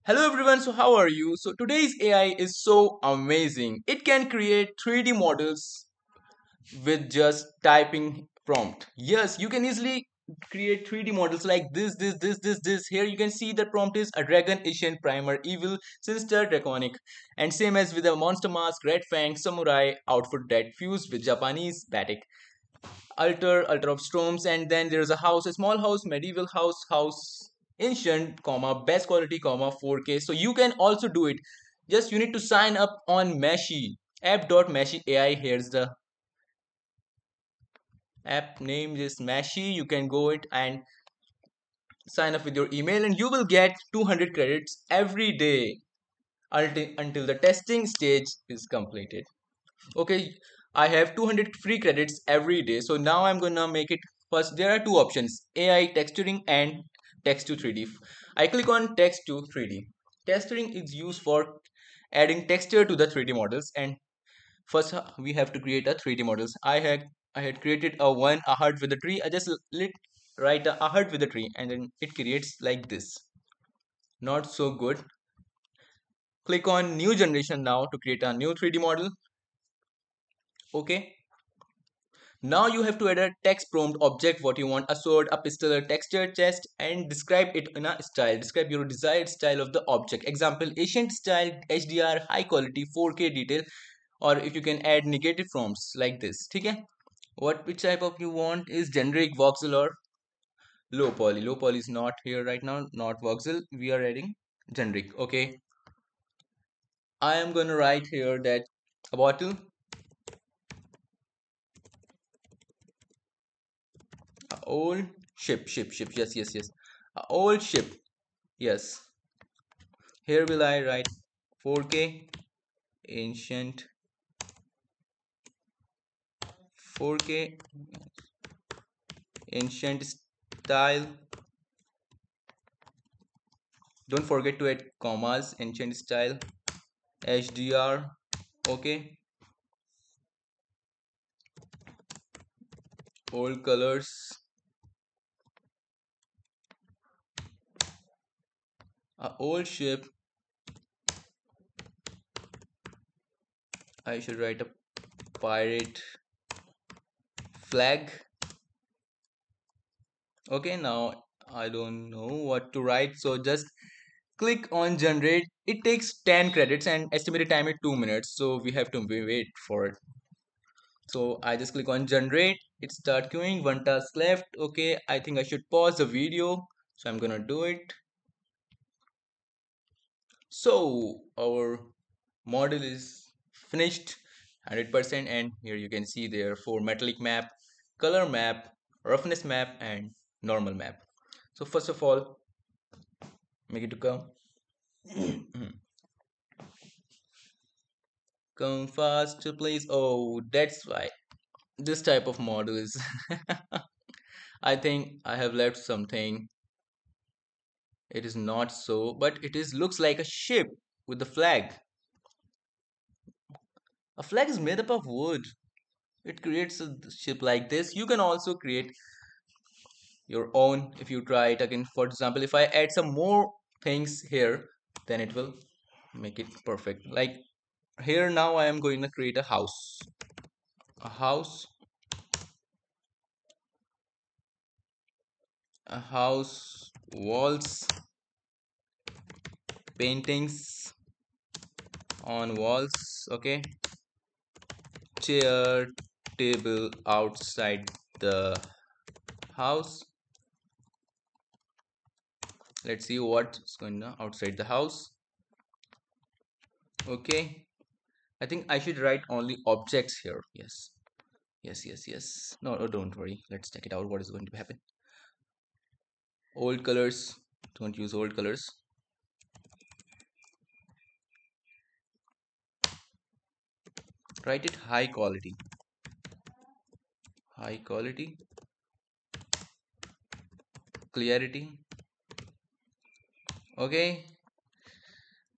Hello everyone, so how are you? So today's AI is so amazing. It can create 3D models with just typing prompt. Yes, you can easily create 3D models like this. Here you can see the prompt is a dragon, Asian primer, evil, sinister, draconic. And same as with a monster mask, red fang, samurai outfit that fused with Japanese batik. Altar of storms, and then there's a house, a small house, medieval house, ancient, comma, best quality, comma, 4K. So you can also do it. Just you need to sign up on Meshi, app.meshi AI. Here's the app name is Meshi. You can go it and sign up with your email, and you will get 200 credits every day until the testing stage is completed. Okay, I have 200 free credits every day. So now I'm gonna make it. First, there are two options: AI texturing and text to 3D. I click on text to 3D. Texturing is used for adding texture to the 3D models. And first we have to create a 3D models. I had created a heart with a tree. I just write a heart with a tree, and then it creates like this. Not so good. Click on new generation now to create a new 3D model. Okay, now you have to add a text prompt object, what you want: a sword, a pistol, a texture, chest, and describe it in a style. Describe your desired style of the object. Example: ancient style, HDR, high quality, 4K detail. Or if you can add negative prompts like this. Okay, which type of you want is generic, voxel, or low poly. Low poly is not here right now, not voxel. We are adding generic. Okay, I am gonna write here that a bottle, a old ship. Yes. A old ship. Yes. Here will I write 4K ancient 4K ancient style. Don't forget to add commas. Ancient style HDR. Okay. Old colors. A old ship. I should write a pirate flag. Okay, now I don't know what to write, so just click on generate. It takes 10 credits and estimated time is 2 minutes, so we have to wait for it. So I just click on generate. It start queuing. One task left. Okay, I think I should pause the video, so I'm gonna do it. So our model is finished 100%, and here you can see there for metallic map, color map, roughness map, and normal map. So first of all, make it to come. Come fast, please. Oh, that's why this type of model is. I think I have left something. It is not so, but it is looks like a ship with the flag. A flag is made up of wood. It creates a ship like this. You can also create your own if you try it again. For example, if I add some more things here, then it will make it perfect. Like here now I am going to create a house. A house, a house, walls, paintings on walls, okay, chair, table outside the house. Let's see what's going on outside the house. Okay, I think I should write only objects here. Yes. No, don't worry, let's check it out what is going to happen. Old colors, don't use old colors. Write it high quality, clarity. Okay,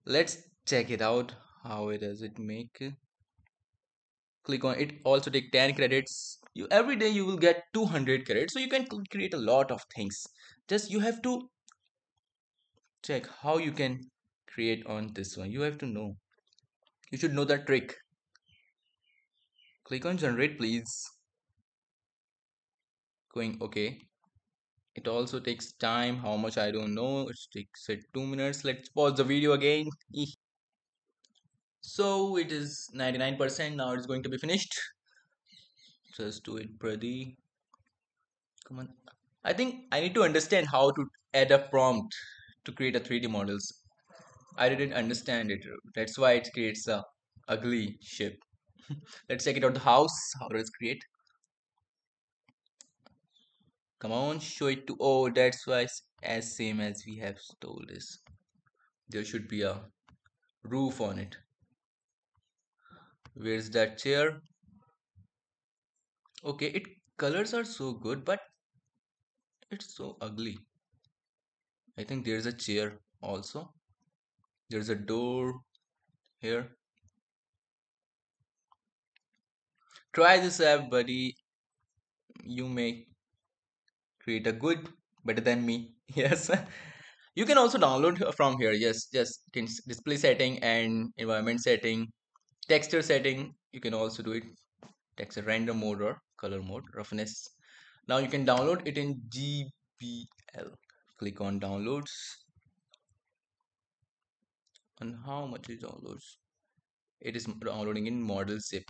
let's check it out. How it does it make? Click on it. Also take 10 credits. You every day you will get 200 credits, so you can create a lot of things. Just you have to check how you can create on this one. You have to know. You should know the trick. Click on generate, please. Going okay. It also takes time. How much I don't know. It takes 2 minutes. Let's pause the video again. So it is 99%. Now it's going to be finished. Just do it, Pradi. Come on. I think I need to understand how to add a prompt to create a 3D models. I didn't understand it. That's why it creates a ugly shape. Let's check it out the house. How does it create? Come on, show it to. Oh, that's why it's as same as we have told this. There should be a roof on it. Where's that chair? Okay, it colors are so good, but it's so ugly. I think there's a chair also. There's a door here. Try this app, buddy. You may create a good better than me. Yes. You can also download from here. Yes, just display setting and environment setting, texture setting. You can also do it texture random mode or color mode, roughness. Now you can download it in GBL. Click on downloads. And how much it downloads? It is downloading in model zip.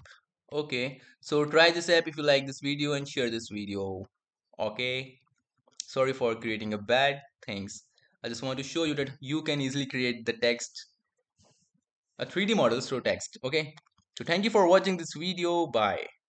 Okay, so try this app if you like this video and share this video. Okay, sorry for creating a bad things. I just want to show you that you can easily create the text, a 3D models through text. Okay, so thank you for watching this video. Bye.